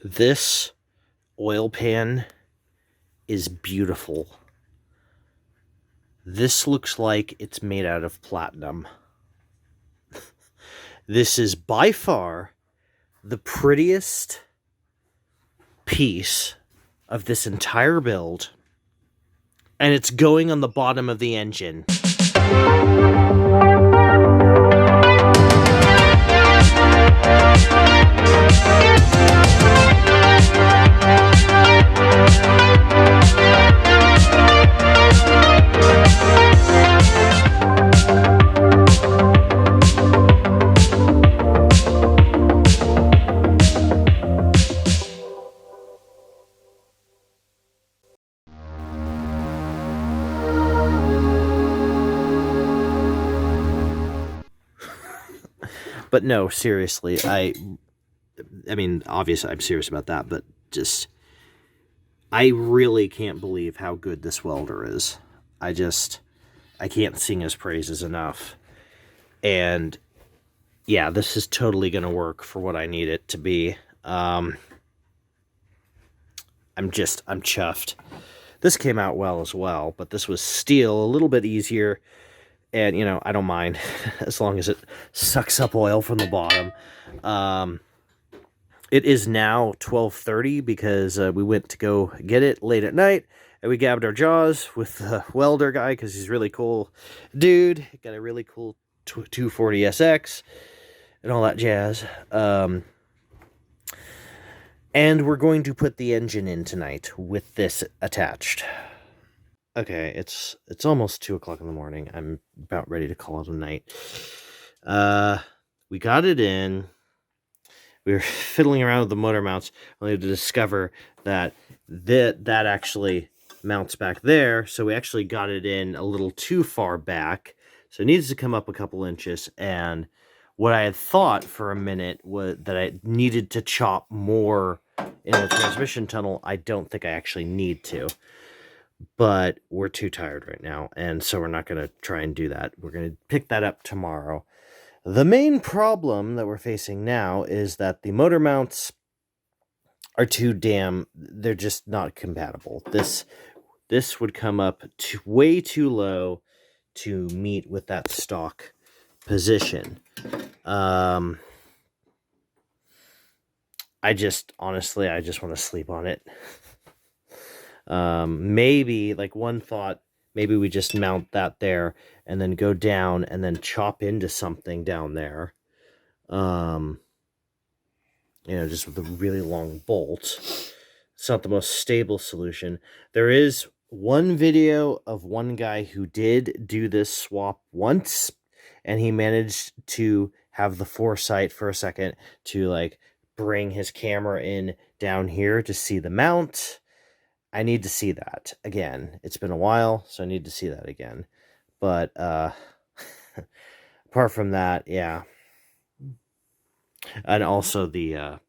This oil pan is beautiful. This looks like it's made out of platinum. This is by far the prettiest piece of this entire build, and it's going on the bottom of the engine. But no, seriously, I mean, obviously I'm serious about that, but just, I really can't believe how good this welder is. I can't sing his praises enough. And yeah, this is totally going to work for what I need it to be. I'm chuffed. This came out well as well, but this was steel, a little bit easier. And, I don't mind as long as it sucks up oil from the bottom. It is now 12:30 because we went to go get it late at night. And we gabbed our jaws with the welder guy because he's really cool dude. Got a really cool 240SX and all that jazz. And we're going to put the engine in tonight with this attached. Okay, it's almost 2 o'clock in the morning. I'm about ready to call it a night. We got it in. We were fiddling around with the motor mounts, only to discover that that actually mounts back there. So we actually got it in a little too far back. So it needs to come up a couple inches. And what I had thought for a minute was that I needed to chop more in the transmission tunnel. I don't think I actually need to. But we're too tired right now, and so we're not going to try and do that. We're going to pick that up tomorrow. The main problem that we're facing now is that the motor mounts are they're just not compatible. This would come up way too low to meet with that stock position. Honestly, I just want to sleep on it. Maybe, like, one thought, maybe we just mount that there and then go down and then chop into something down there. Just with a really long bolt. It's not the most stable solution. There is one video of one guy who did do this swap once, and he managed to have the foresight for a second to, like, bring his camera in down here to see the mount. I need to see that again. It's been a while, so I need to see that again. But apart from that, yeah. And also the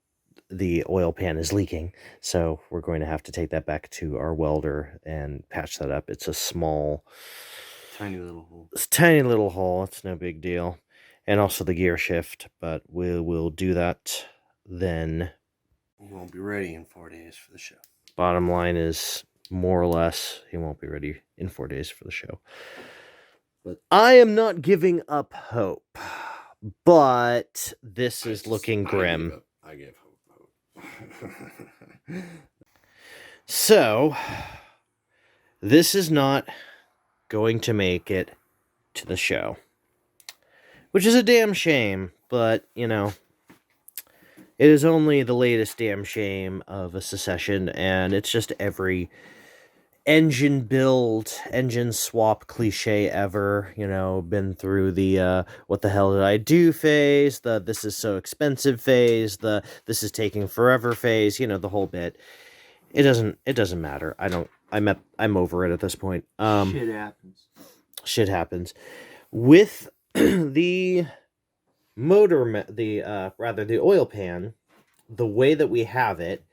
oil pan is leaking, so we're going to have to take that back to our welder and patch that up. It's a small, tiny little hole. It's a tiny little hole. It's no big deal. And also the gear shift, but we'll do that then. We won't be ready in 4 days for the show. Bottom line is, more or less, he won't be ready in 4 days for the show. But I am not giving up hope. But this is looking grim. I give hope. So, this is not going to make it to the show. Which is a damn shame, but, it is only the latest damn shame of a secession, and it's just every engine build, engine swap cliche ever, been through the what the hell did I do phase, the this is so expensive phase, the this is taking forever phase, the whole bit. It doesn't matter. I'm over it at this point. Shit happens. With the the oil pan, the way that we have it,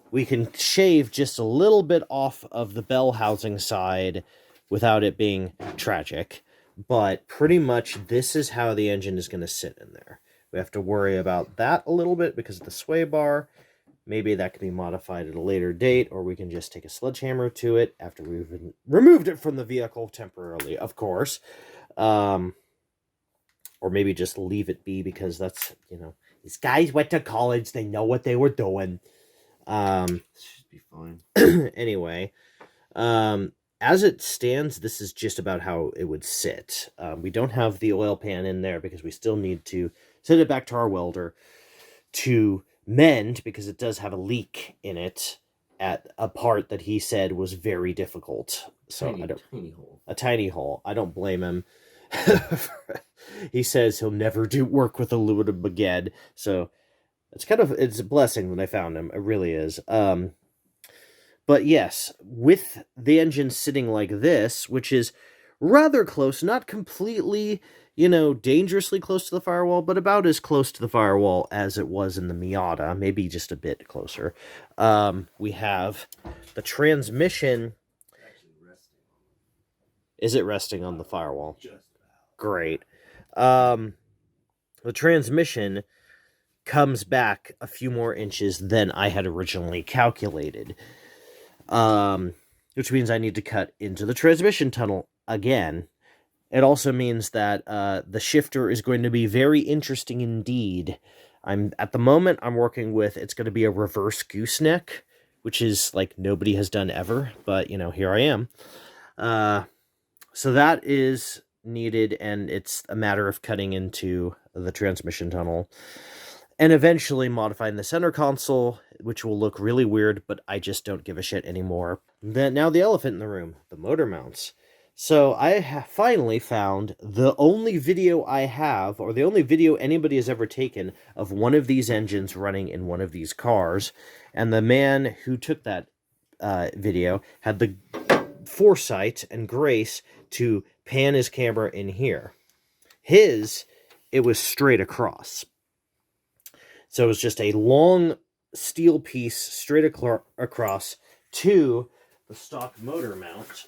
we can shave just a little bit off of the bell housing side without it being tragic. But pretty much this is how the engine is going to sit in there. We have to worry about that a little bit because of the sway bar. Maybe that can be modified at a later date, or we can just take a sledgehammer to it after we've removed it from the vehicle temporarily, of course. Or maybe just leave it be because that's, these guys went to college. They know what they were doing. Should be fine. Anyway, as it stands, this is just about how it would sit. We don't have the oil pan in there because we still need to send it back to our welder to mend because it does have a leak in it at a part that he said was very difficult. So Tiny hole. A tiny hole. I don't blame him. He says he'll never do work with aluminum again. So it's a blessing when I found him. It really is. But yes, with the engine sitting like this, which is rather close, not completely, dangerously close to the firewall, but about as close to the firewall as it was in the Miata, maybe just a bit closer. We have the transmission. Is it resting on the firewall? Great. The transmission comes back a few more inches than I had originally calculated. Which means I need to cut into the transmission tunnel again. It also means that the shifter is going to be very interesting indeed. At the moment I'm working with, it's going to be a reverse gooseneck, which is like nobody has done ever, but here I am. So that is needed, and it's a matter of cutting into the transmission tunnel and eventually modifying the center console, which will look really weird, but I just don't give a shit anymore. Now the elephant in the room, the motor mounts. So I finally found the only video I have, or the only video anybody has ever taken of one of these engines running in one of these cars, and the man who took that video had the foresight and grace to pan his camera in here. It was straight across. So it was just a long steel piece straight across to the stock motor mount,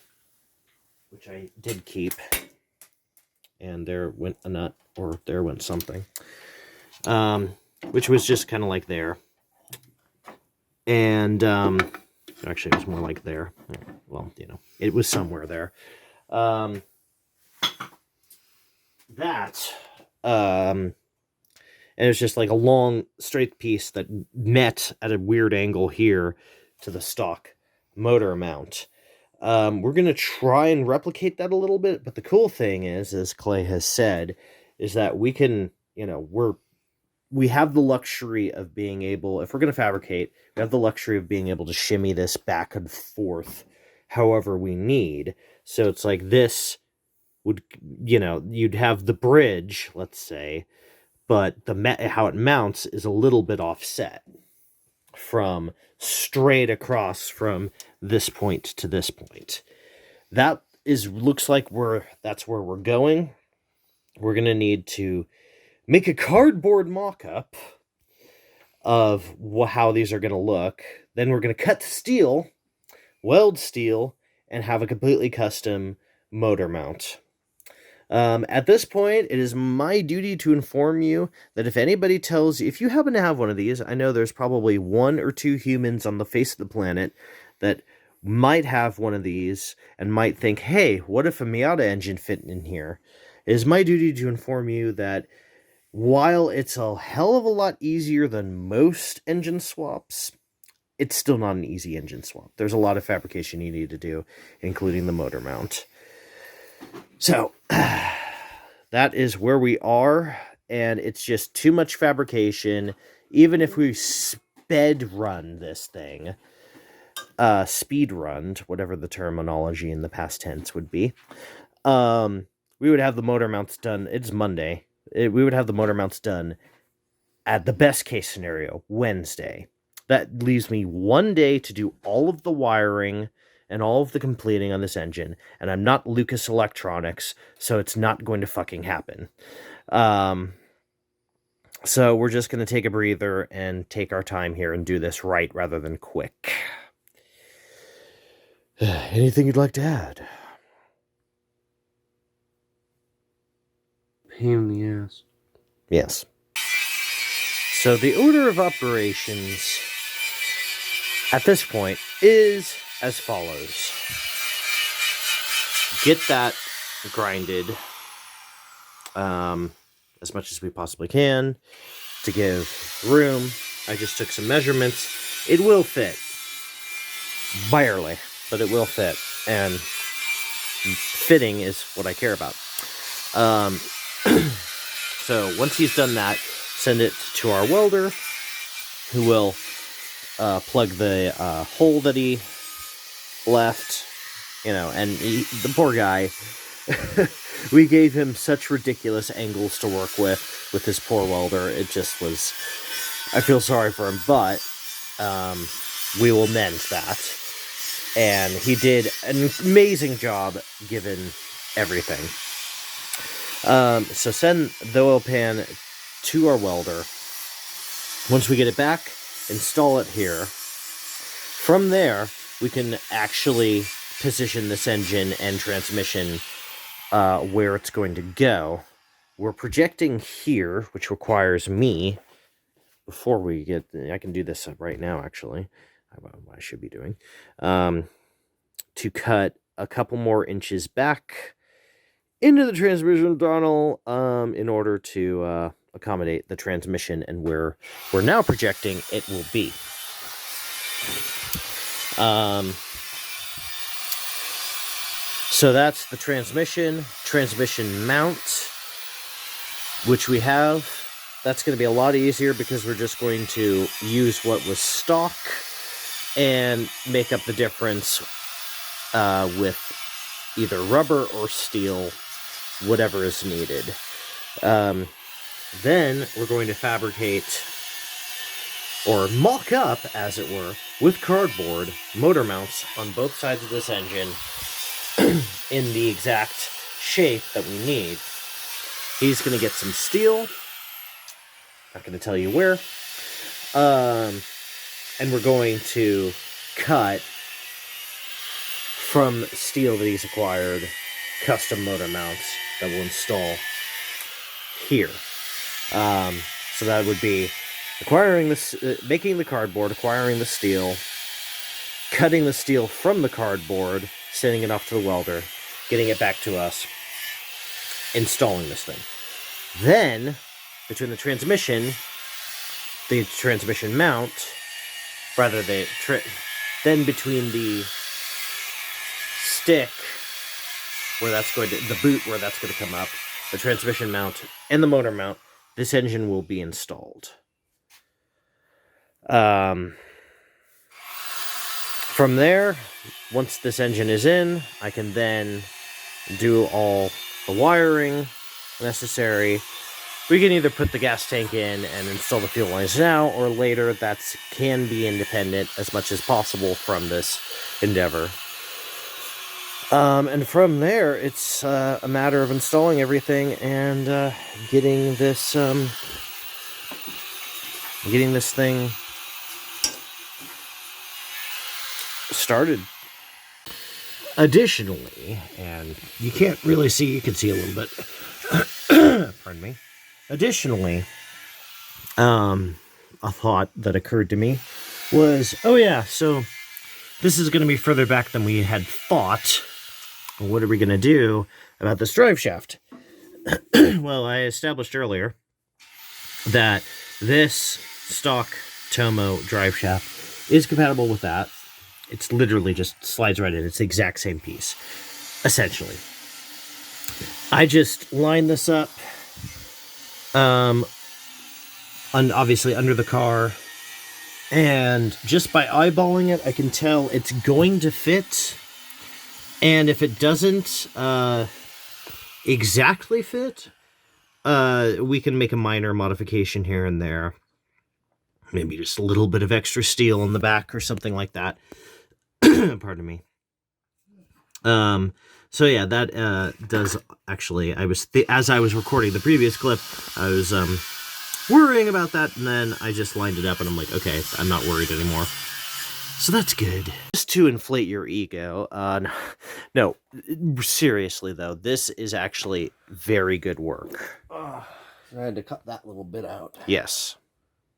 which I did keep. And there went a nut, or there went something. Which was just kind of like there. And actually it was more like there. Well, it was somewhere there. And it was just like a long straight piece that met at a weird angle here to the stock motor mount. We're going to try and replicate that a little bit, but the cool thing is, as Clay has said, is that we can, we have the luxury of being able, if we're going to fabricate, we have the luxury of being able to shimmy this back and forth however we need. So it's like this would, you'd have the bridge, let's say, but how it mounts is a little bit offset from straight across from this point to this point. That looks like that's where we're going. We're going to need to make a cardboard mock-up of how these are going to look. Then we're going to cut the steel, weld steel, and have a completely custom motor mount. At this point, it is my duty to inform you that if anybody tells you, if you happen to have one of these, I know there's probably 1 or 2 humans on the face of the planet that might have one of these and might think, hey, what if a Miata engine fit in here? It is my duty to inform you that while it's a hell of a lot easier than most engine swaps, it's still not an easy engine swap. There's a lot of fabrication you need to do, including the motor mount. So, that is where we are, and it's just too much fabrication. Even if we speed run this thing, whatever the terminology in the past tense would be, we would have the motor mounts done. It's Monday. We would have the motor mounts done at the best case scenario, Wednesday. That leaves me 1 day to do all of the wiring and all of the completing on this engine, and I'm not Lucas Electronics, so it's not going to fucking happen. So we're just going to take a breather and take our time here and do this right rather than quick. Anything you'd like to add? Pain in the ass. Yes. So the order of operations at this point is as follows. Get that grinded as much as we possibly can to give room. I just took some measurements. It will fit. Barely, but it will fit. And fitting is what I care about. So once he's done that, send it to our welder, who will plug the hole that he left. You know, and the poor guy, we gave him such ridiculous angles to work with his poor welder. It just was, I feel sorry for him, but we will mend that. And he did an amazing job given everything. So send the oil pan to our welder. Once we get it back, install it here. From there, we can actually position this engine and transmission where it's going to go. We're projecting here, which requires me, before we get, I can do this right now actually, I should be doing, to cut a couple more inches back into the transmission tunnel in order to accommodate the transmission and where we're now projecting it will be. So that's the transmission mount, which we have. That's going to be a lot easier because we're just going to use what was stock and make up the difference with either rubber or steel, whatever is needed. Then we're going to fabricate, or mock up, as it were, with cardboard, motor mounts on both sides of this engine in the exact shape that we need. He's going to get some steel. Not going to tell you where. And we're going to cut from steel that he's acquired custom motor mounts that we'll install here. So that would be acquiring this, making the cardboard, acquiring the steel, cutting the steel from the cardboard, sending it off to the welder, getting it back to us, installing this thing. Then, between the transmission mount, rather then between the stick, where that's going to, the boot where that's going to come up, the transmission mount, and the motor mount, this engine will be installed. From there, once this engine is in, I can then do all the wiring necessary. We can either put the gas tank in and install the fuel lines now, or later. That can be independent as much as possible from this endeavor. And from there, it's a matter of installing everything and getting this thing started. Additionally, and you can't really see, you can see a little bit. Pardon me. Additionally, a thought that occurred to me was, oh yeah, so this is going to be further back than we had thought. What are we going to do about this drive shaft? Well, I established earlier that this stock Tomo drive shaft is compatible with that. It's literally just slides right in. It's the exact same piece, essentially. I just line this up, obviously under the car, and just by eyeballing it, I can tell it's going to fit. And if it doesn't exactly fit, we can make a minor modification here and there. Maybe just a little bit of extra steel in the back or something like that. Pardon me. So yeah, that does actually, as I was recording the previous clip, I was worrying about that, and then I just lined it up and I'm like, okay, I'm not worried anymore. So that's good. Just to inflate your ego, no, seriously though, this is actually very good work. I had to cut that little bit out. Yes.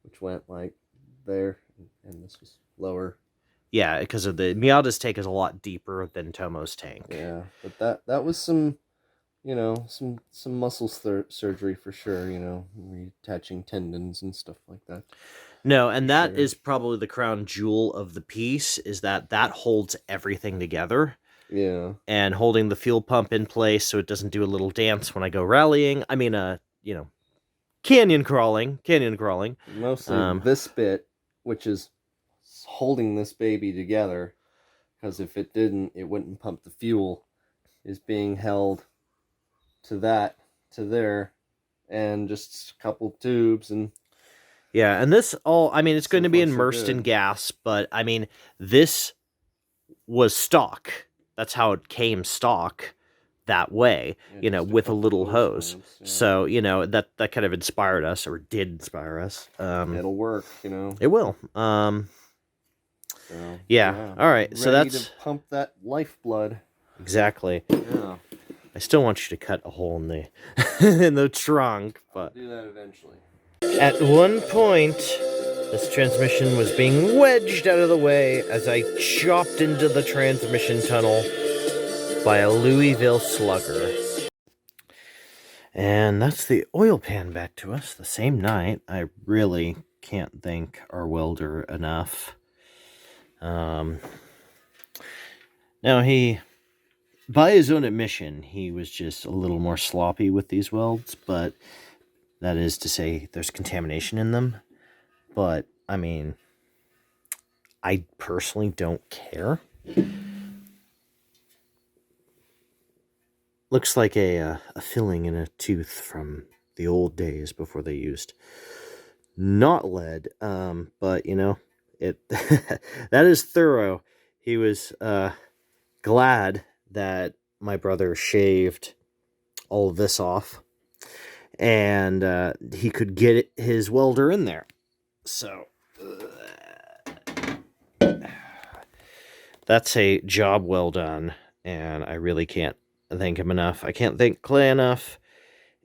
Which went like there, and this was lower. Yeah, because of the Miata's tank is a lot deeper than Tomo's tank. Yeah, but that was some, some muscle surgery for sure. Reattaching tendons and stuff like that. No, and that Sure. is probably the crown jewel of the piece, is that holds everything together. Yeah. And holding the fuel pump in place so it doesn't do a little dance when I go rallying. I mean, canyon crawling. Mostly this bit, which is holding this baby together, because if it didn't, it wouldn't pump the fuel, is being held to there, and just a couple tubes and. Yeah, and this all, I mean, it's going to be So far, so immersed in good. gas, but I mean, this was stock. That's how it came stock that way, Yeah, just a with a couple little hose. lamps, yeah. So, that kind of inspired us, or did inspire us. It'll work, It will. So Yeah. All right. So ready that's to pump that lifeblood. exactly. Yeah. I still want you to cut a hole in the in the trunk, I'll but do that eventually. at one point, this transmission was being wedged out of the way as I chopped into the transmission tunnel by a Louisville slugger. And that's the oil pan back to us the same night. I really can't thank our welder enough. Now, by his own admission, he was just a little more sloppy with these welds, but that is to say there's contamination in them. But, I mean, I personally don't care. Looks like a filling in a tooth from the old days before they used not lead. But, it that is thorough. He was glad that my brother shaved all of this off, and he could get his welder in there. So that's a job well done, and I really can't thank him enough. I can't thank Clay enough.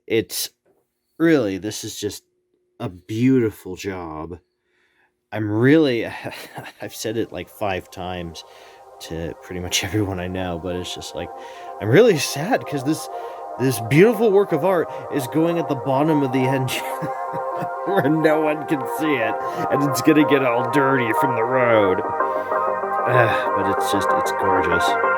It's really, this is just a beautiful job. I'm really, I've said it like 5 times to pretty much everyone I know, but it's just like, I'm really sad because this beautiful work of art is going at the bottom of the engine where no one can see it, and it's gonna get all dirty from the road. But it's gorgeous.